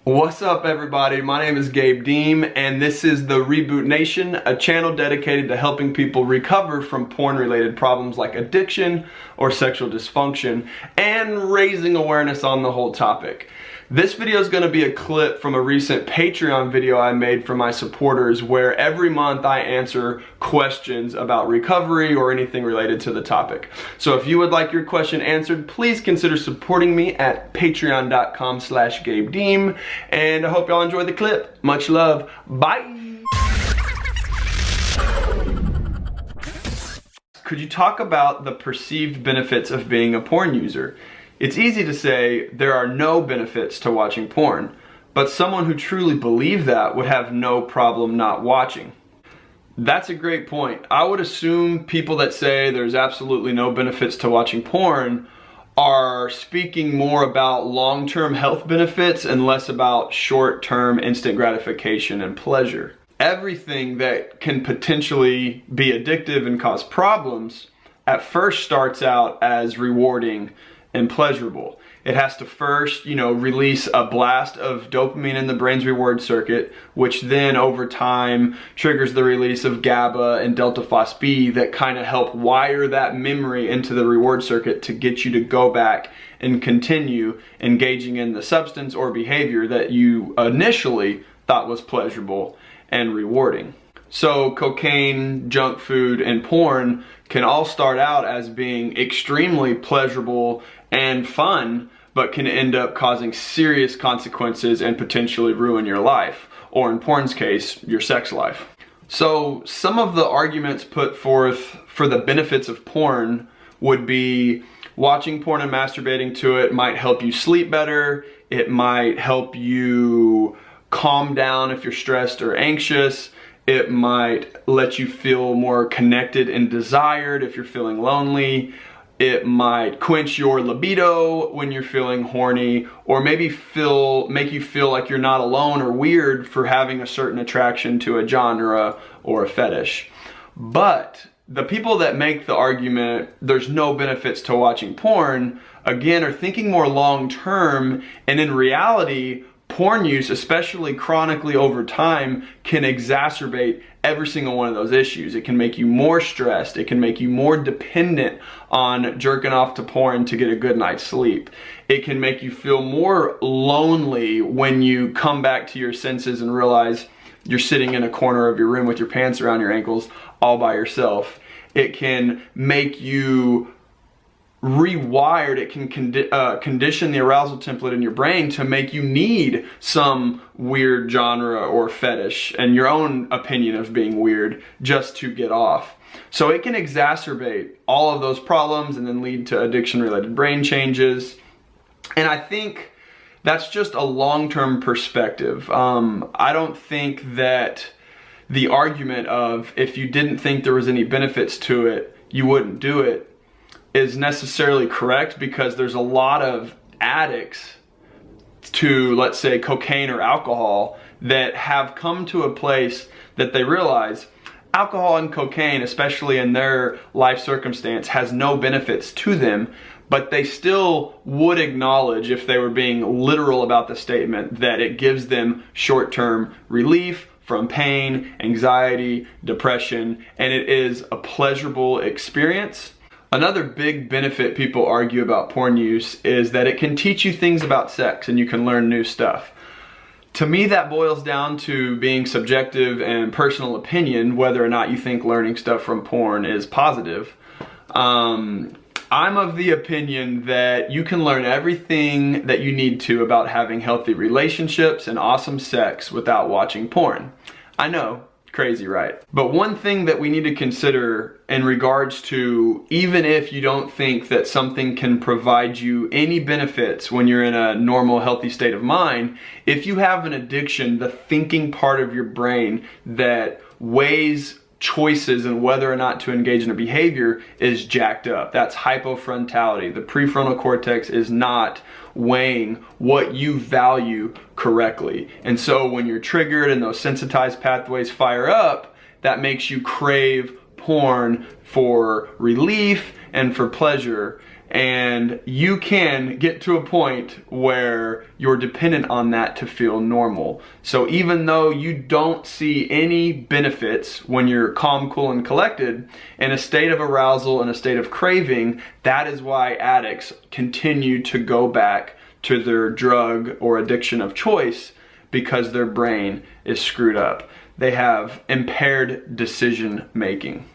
What's up everybody, my name is Gabe Deem and this is the Reboot Nation, a channel dedicated to helping people recover from porn related problems like addiction or sexual dysfunction and raising awareness on the whole topic. This video is going to be a clip from a recent Patreon video I made for my supporters where every month I answer questions about recovery or anything related to the topic. So if you would like your question answered, please consider supporting me at patreon.com/GabeDeem. And I hope y'all enjoy the clip. Much love. Bye. Could you talk about the perceived benefits of being a porn user? It's easy to say there are no benefits to watching porn, but someone who truly believed that would have no problem not watching. That's a great point. I would assume people that say there's absolutely no benefits to watching porn are speaking more about long-term health benefits and less about short-term instant gratification and pleasure. Everything that can potentially be addictive and cause problems at first starts out as rewarding and pleasurable. It has to first, release a blast of dopamine in the brain's reward circuit, which then over time triggers the release of GABA and delta phos-B that kind of help wire that memory into the reward circuit to get you to go back and continue engaging in the substance or behavior that you initially thought was pleasurable and rewarding. So cocaine, junk food, and porn can all start out as being extremely pleasurable and fun, but can end up causing serious consequences and potentially ruin your life, or in porn's case, your sex life. So some of the arguments put forth for the benefits of porn would be watching porn and masturbating to it might help you sleep better, it might help you calm down if you're stressed or anxious, it might let you feel more connected and desired if you're feeling lonely. It might quench your libido when you're feeling horny, or maybe make you feel like you're not alone or weird for having a certain attraction to a genre or a fetish. But the people that make the argument there's no benefits to watching porn, again, are thinking more long term, and in reality, porn use, especially chronically over time, can exacerbate every single one of those issues. It can make you more stressed. It can make you more dependent on jerking off to porn to get a good night's sleep. It can make you feel more lonely when you come back to your senses and realize you're sitting in a corner of your room with your pants around your ankles all by yourself. It can make you rewired. It can condition the arousal template in your brain to make you need some weird genre or fetish and your own opinion of being weird just to get off. So it can exacerbate all of those problems and then lead to addiction-related brain changes. And I think that's just a long-term perspective. I don't think that the argument of if you didn't think there was any benefits to it, you wouldn't do it, is necessarily correct, because there's a lot of addicts to, let's say, cocaine or alcohol that have come to a place that they realize alcohol and cocaine, especially in their life circumstance, has no benefits to them, but they still would acknowledge, if they were being literal about the statement, that it gives them short-term relief from pain, anxiety, depression, and it is a pleasurable experience. Another big benefit people argue about porn use is that it can teach you things about sex and you can learn new stuff. To me, that boils down to being subjective and personal opinion, whether or not you think learning stuff from porn is positive. I'm of the opinion that you can learn everything that you need to about having healthy relationships and awesome sex without watching porn. I know, crazy, right? But one thing that we need to consider in regards to, even if you don't think that something can provide you any benefits when you're in a normal, healthy state of mind, if you have an addiction, the thinking part of your brain that weighs choices and whether or not to engage in a behavior is jacked up. That's hypofrontality. The prefrontal cortex is not weighing what you value correctly. And so when you're triggered and those sensitized pathways fire up, that makes you crave porn for relief and for pleasure. And you can get to a point where you're dependent on that to feel normal. So even though you don't see any benefits when you're calm, cool, and collected, in a state of arousal, in a state of craving, that is why addicts continue to go back to their drug or addiction of choice, because their brain is screwed up. They have impaired decision making.